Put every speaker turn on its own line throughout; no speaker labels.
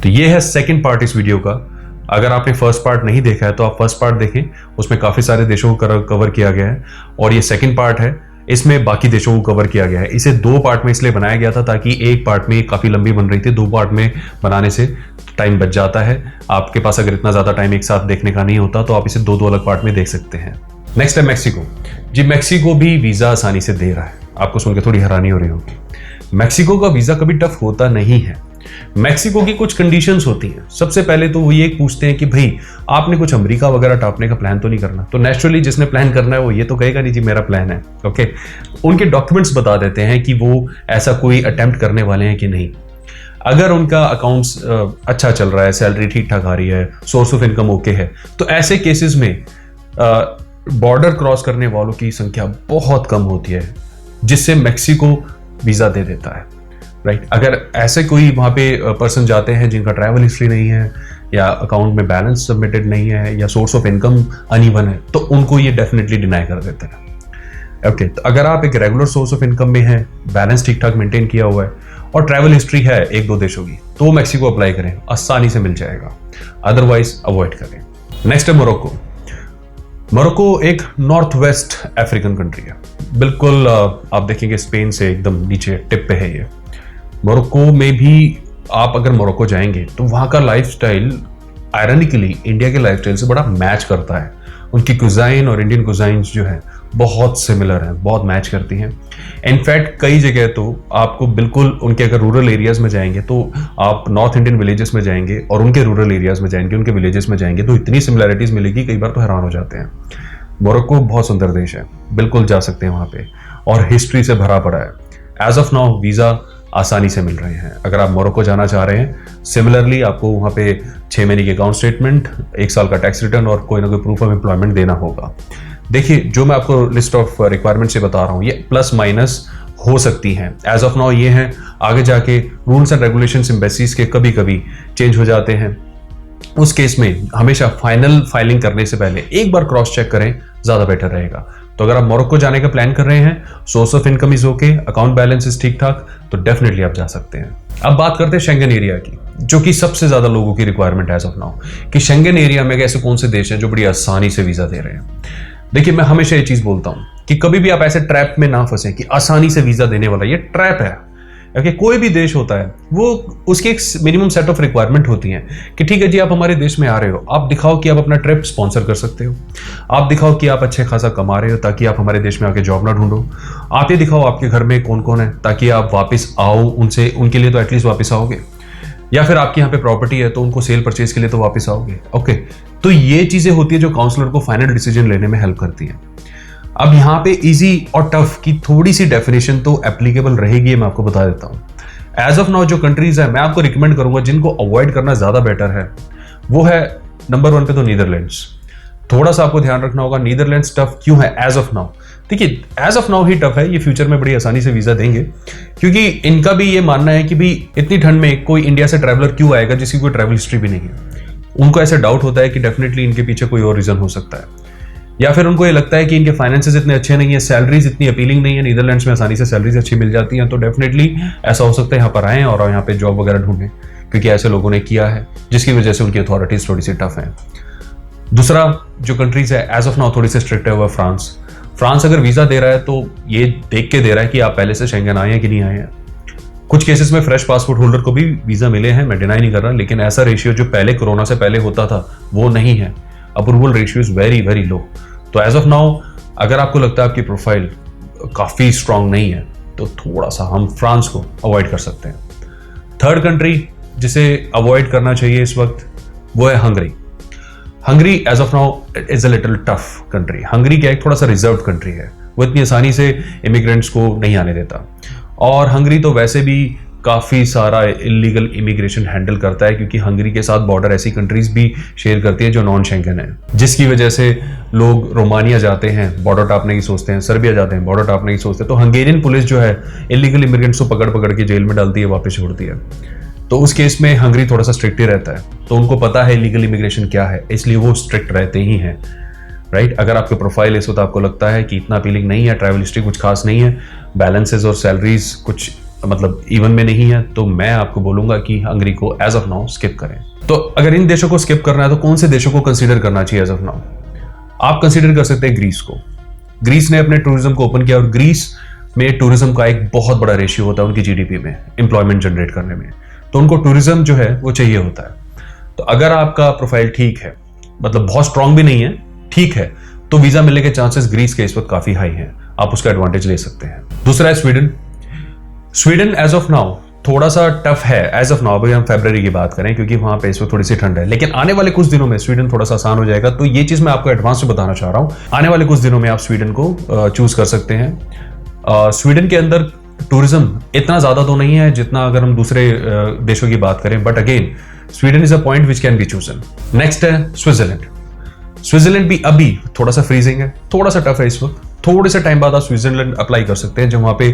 तो ये है सेकंड पार्ट इस वीडियो का। अगर आपने फर्स्ट पार्ट नहीं देखा है तो आप फर्स्ट पार्ट देखें, उसमें काफ़ी सारे देशों को कवर किया गया है। और ये सेकंड पार्ट है, इसमें बाकी देशों को कवर किया गया है। इसे 2 पार्ट में इसलिए बनाया गया था ताकि एक पार्ट में काफ़ी लंबी बन रही थी, 2 पार्ट में बनाने से टाइम बच जाता है। आपके पास अगर इतना ज़्यादा टाइम एक साथ देखने का नहीं होता तो आप इसे 2 अलग पार्ट में देख सकते हैं। नेक्स्ट है मैक्सिको। जी, मैक्सिको भी वीज़ा आसानी से दे रहा है। आपको सुनकर थोड़ी हैरानी हो रही होगी। मैक्सिको का वीज़ा कभी टफ होता नहीं है। मैक्सिको की कुछ कंडीशंस होती हैं। सबसे पहले तो वो ये पूछते हैं कि भाई आपने कुछ अमेरिका वगैरह टापने का प्लान तो नहीं करना। तो नेचुरली जिसने प्लान करना है वो ये तो कहेगा नहीं जी मेरा प्लान है। ओके, उनके डॉक्यूमेंट्स बता देते हैं कि वो ऐसा कोई अटेम्प्ट करने वाले हैं कि नहीं। अगर उनका अकाउंट्स अच्छा चल रहा है, सैलरी ठीक ठाक आ रही है, सोर्स ऑफ इनकम ओके है, तो ऐसे केसेस में बॉर्डर क्रॉस करने वालों की संख्या बहुत कम होती है, जिससे मैक्सिको वीज़ा दे देता है। राइट, अगर ऐसे कोई वहाँ पे पर्सन जाते हैं जिनका ट्रैवल हिस्ट्री नहीं है, या अकाउंट में बैलेंस सबमिटेड नहीं है, या सोर्स ऑफ इनकम अनइवन है, तो उनको ये डेफिनेटली डिनाई कर देते हैं। ओके, तो अगर आप एक रेगुलर सोर्स ऑफ इनकम में हैं, बैलेंस ठीक ठाक मेंटेन किया हुआ है और ट्रैवल हिस्ट्री है 1-2 देशों की, तो मैक्सिको अप्लाई करें, आसानी से मिल जाएगा। अदरवाइज अवॉइड करें। नेक्स्ट है मोरक्को। मोरक्को एक नॉर्थ वेस्ट अफ्रीकन कंट्री है। बिल्कुल आप देखेंगे स्पेन से एकदम नीचे टिप पे है ये। मोरक्को में भी आप अगर मोरक्को जाएंगे तो वहाँ का लाइफस्टाइल आयरनिकली इंडिया के लाइफस्टाइल से बड़ा मैच करता है। उनकी कुजाइन और इंडियन कुजाइन्स जो हैं बहुत सिमिलर हैं, बहुत मैच करती हैं। इनफैक्ट कई जगह तो आपको बिल्कुल उनके अगर रूरल एरियाज में जाएंगे तो आप नॉर्थ इंडियन विलेजेस में जाएंगे और उनके रूरल एरियाज में जाएंगे, उनके विलेजेस में जाएंगे तो इतनी सिमिलैरिटीज मिलेगी, कई बार तो हैरान हो जाते हैं। मोरक्को बहुत सुंदर देश है, बिल्कुल जा सकते हैं वहाँ पे, और हिस्ट्री से भरा पड़ा है। एज ऑफ नाउ वीज़ा आसानी से मिल रहे हैं। अगर आप मोरक्को जाना चाह रहे हैं, सिमिलरली आपको वहाँ पे 6 महीने की अकाउंट स्टेटमेंट, 1 साल का टैक्स रिटर्न और कोई ना कोई प्रूफ ऑफ एम्प्लॉयमेंट देना होगा। देखिए, जो मैं आपको लिस्ट ऑफ रिक्वायरमेंट से बता रहा हूँ, ये प्लस माइनस हो सकती हैं। एज ऑफ नाउ ये हैं, आगे जाके रूल्स एंड रेगुलेशंस एम्बेसीज के कभी कभी चेंज हो जाते हैं। उस केस में हमेशा फाइनल फाइलिंग करने से पहले एक बार क्रॉस चेक करें, ज़्यादा बेटर रहेगा। तो अगर आप मोरक्को जाने का प्लान कर रहे हैं, source of income is okay, account balance is ठीक ठाक, तो डेफिनेटली आप जा सकते हैं। अब बात करते हैं शेंगन एरिया की, जो कि सबसे ज्यादा लोगों की रिक्वायरमेंट है एज ऑफ नाउ, कि शेंगन एरिया में ऐसे कौन से देश हैं जो बड़ी आसानी से वीजा दे रहे हैं। देखिए, मैं हमेशा ये चीज बोलता हूं कि कभी भी आप ऐसे ट्रैप में ना फंसे कि आसानी से वीजा देने वाला, ये ट्रैप है। ओके, कोई भी देश होता है वो उसकी एक मिनिमम सेट ऑफ रिक्वायरमेंट होती हैं कि ठीक है जी, आप हमारे देश में आ रहे हो, आप दिखाओ कि आप अपना ट्रिप स्पॉन्सर कर सकते हो, आप दिखाओ कि आप अच्छे खासा कमा रहे हो ताकि आप हमारे देश में आके जॉब ना ढूंढो, आप ये दिखाओ आपके घर में कौन कौन है ताकि आप वापस आओ, उनके लिए तो एटलीस्ट वापस आओगे, या फिर आपके यहाँ पे प्रॉपर्टी है तो उनको सेल परचेज के लिए तो वापस आओगे। ओके, तो ये चीजें होती है जो काउंसलर को फाइनल डिसीजन लेने में हेल्प करती हैं। अब यहाँ पे इजी और टफ की थोड़ी सी डेफिनेशन तो एप्लीकेबल रहेगी, मैं आपको बता देता हूँ। एज ऑफ नाउ जो कंट्रीज है, मैं आपको रिकमेंड करूंगा जिनको अवॉइड करना ज्यादा बेटर है, वो है नंबर 1 पे तो नीदरलैंड्स। थोड़ा सा आपको ध्यान रखना होगा, नीदरलैंड्स टफ क्यों है एज ऑफ नाउ। देखिए, एज ऑफ नाउ ही टफ है, ये फ्यूचर में बड़ी आसानी से वीजा देंगे, क्योंकि इनका भी ये मानना है कि भाई इतनी ठंड में कोई इंडिया से ट्रैवलर क्यों आएगा जिसकी कोई ट्रैवल हिस्ट्री भी नहीं है। उनको ऐसा डाउट होता है कि डेफिनेटली इनके पीछे कोई और रीजन हो सकता है, या फिर उनको ये लगता है कि इनके फाइनेंसेस इतने अच्छे नहीं है, सैलरीज इतनी अपीलिंग नहीं है। नीदरलैंड्स में आसानी से सैलरीज अच्छी मिल जाती हैं, तो डेफिनेटली ऐसा हो सकता है यहाँ पर आएँ और यहाँ पे जॉब वगैरह ढूंढें, क्योंकि ऐसे लोगों ने किया है, जिसकी वजह से उनकी अथॉरिटीज थोड़ी सी टफ हैं। दूसरा जो कंट्रीज है एज ऑफ नाउ थोड़ी सी स्ट्रिक्ट है वो फ्रांस। फ्रांस अगर वीजा दे रहा है तो ये देख के दे रहा है कि आप पहले से शेंगन आए हैं कि नहीं आए हैं। कुछ केसेस में फ्रेश पासपोर्ट होल्डर को भी वीजा मिले हैं, मैं डिनाई नहीं कर रहा, लेकिन ऐसा रेशियो जो पहले कोरोना से पहले होता था वो नहीं है। Approval ratio is very very low. तो एज ऑफ नाउ अगर आपको लगता है आपकी प्रोफाइल काफी स्ट्रांग नहीं है तो थोड़ा सा हम फ्रांस को अवॉइड कर सकते हैं। थर्ड कंट्री जिसे अवॉइड करना चाहिए इस वक्त वो है Hungary. Hungary as of now is a little tough country. Hungary क्या एक थोड़ा सा रिजर्व कंट्री है, वो इतनी आसानी से इमिग्रेंट्स को नहीं आने देता, और हंगरी तो वैसे भी काफ़ी सारा इलीगल इमिग्रेशन हैंडल करता है, क्योंकि हंगरी के साथ बॉर्डर ऐसी कंट्रीज भी शेयर करती है जो नॉन शेंगन है, जिसकी वजह से लोग रोमानिया जाते हैं बॉर्डर टापने की सोचते हैं, सर्बिया जाते हैं बॉर्डर टापने की सोचते हैं, तो हंगेरियन पुलिस जो है इलीगल इमिग्रेंट्स को पकड़ पकड़ के जेल में डालती है, वापस छोड़ती है। तो उस केस में हंगरी थोड़ा सा स्ट्रिक्ट ही रहता है, तो उनको पता है इलीगल इमिग्रेशन क्या है, इसलिए वो स्ट्रिक्ट रहते ही हैं। राइट, अगर आपके प्रोफाइल इस वक्त आपको लगता है कि इतना अपीलिंग नहीं है, ट्रैवल हिस्ट्री कुछ खास नहीं है, बैलेंसेस और सैलरीज कुछ मतलब इवन में नहीं है, तो मैं आपको बोलूंगा कि हंगरी को एज ऑफ नाउ स्किप करें। तो अगर इन देशों को स्किप करना है तो कौन से देशों को कंसीडर करना चाहिए एज ऑफ नाउ? आप कंसीडर कर सकते हैं ग्रीस को। ग्रीस ने अपने टूरिज्म को ओपन किया और ग्रीस में टूरिज्म का एक बहुत बड़ा रेशियो होता है उनकी जीडीपी में, एम्प्लॉयमेंट जनरेट करने में, तो उनको टूरिज्म जो है वो चाहिए होता है। तो अगर आपका प्रोफाइल ठीक है, मतलब बहुत स्ट्रांग भी नहीं है, ठीक है, तो वीजा मिलने के चांसेस ग्रीस के इस वक्त काफी हाई हैं, आप उसका एडवांटेज ले सकते हैं। दूसरा है Sweden. Sweden as of now थोड़ा सा टफ है एज ऑफ नाउ, अभी हम फरवरी की बात करें क्योंकि वहां पे इस वक्त थोड़ी सी ठंड है, लेकिन आने वाले कुछ दिनों में स्वीडन थोड़ा सा आसान हो जाएगा। तो ये चीज मैं आपको एडवांस में बताना चाह रहा हूं, आने वाले कुछ दिनों में आप स्वीडन को चूज कर सकते हैं। स्वीडन के अंदर टूरिज्म इतना ज्यादा तो नहीं है जितना अगर हम दूसरे देशों की बात करें, but again Sweden is a point which can be chosen. Next है स्विट्जरलैंड। स्विट्जरलैंड भी अभी थोड़ा सा फ्रीजिंग है, थोड़ा सा टफ है इस वक्त। थोड़े से टाइम बाद आप स्विट्जरलैंड अप्लाई कर सकते हैं जब वहाँ पे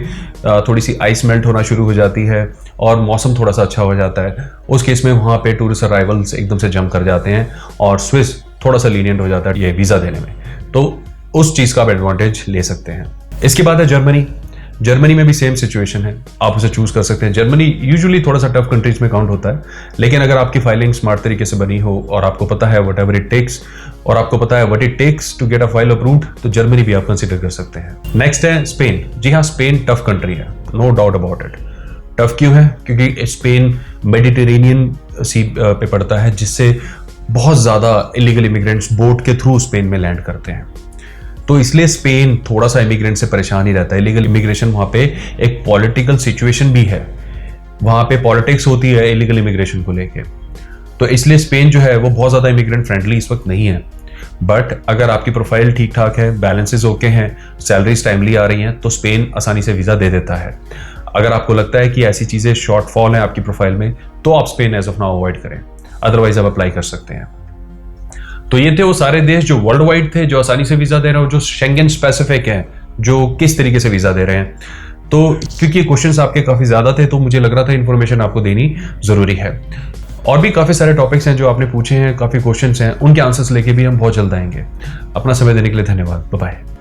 थोड़ी सी आइस मेल्ट होना शुरू हो जाती है और मौसम थोड़ा सा अच्छा हो जाता है। उस केस में वहाँ पे टूरिस्ट अराइवल्स एकदम से जंप कर जाते हैं और स्विस थोड़ा सा लीनियंट हो जाता है ये वीज़ा देने में, तो उस चीज़ का आप एडवांटेज ले सकते हैं। इसके बाद है जर्मनी। जर्मनी में भी सेम सिचुएशन है, आप उसे चूज कर सकते हैं। जर्मनी यूजुअली थोड़ा सा टफ कंट्रीज में काउंट होता है, लेकिन अगर आपकी फाइलिंग स्मार्ट तरीके से बनी हो और आपको पता है वट एवर इट टेक्स और आपको पता है what it takes to get a file approved, तो जर्मनी भी आप कंसिडर कर सकते हैं। नेक्स्ट है स्पेन। जी हाँ, स्पेन टफ कंट्री है, no doubt about it. Tough क्यों है? क्योंकि स्पेन मेडिटेरेनियन सी पे पड़ता है, जिससे बहुत ज्यादा इलीगल इमिग्रेंट्स बोट के थ्रू स्पेन में लैंड करते हैं। तो इसलिए स्पेन थोड़ा सा इमिग्रेंट से परेशान ही रहता है। इलीगल इमिग्रेशन वहां पे एक पॉलिटिकल सिचुएशन भी है, वहां पे पॉलिटिक्स होती है इलीगल इमिग्रेशन को लेके, तो इसलिए स्पेन जो है वो बहुत ज्यादा इमिग्रेंट फ्रेंडली इस वक्त नहीं है। बट अगर आपकी प्रोफाइल ठीक ठाक है, बैलेंसेस ओके हैं, सैलरीज टाइमली आ रही हैं, तो स्पेन आसानी से वीजा दे देता है। अगर आपको लगता है कि ऐसी चीजें शॉर्टफॉल है आपकी प्रोफाइल में, तो आप Spain as of now avoid करें, अदरवाइज आप अप्लाई कर सकते हैं। तो ये थे वो सारे देश जो वर्ल्ड वाइड थे, जो आसानी से वीजा दे रहे हैं, जो शेंगन स्पेसिफिक है, जो किस तरीके से वीजा दे रहे हैं। तो क्योंकि क्वेश्चंस आपके काफी ज्यादा थे, तो मुझे लग रहा था इन्फॉर्मेशन आपको देनी जरूरी है। और भी काफी सारे टॉपिक्स हैं जो आपने पूछे हैं, काफी क्वेश्चंस हैं, उनके आंसर्स लेके भी हम बहुत जल्द आएंगे। अपना समय देने के लिए धन्यवाद। Bye bye.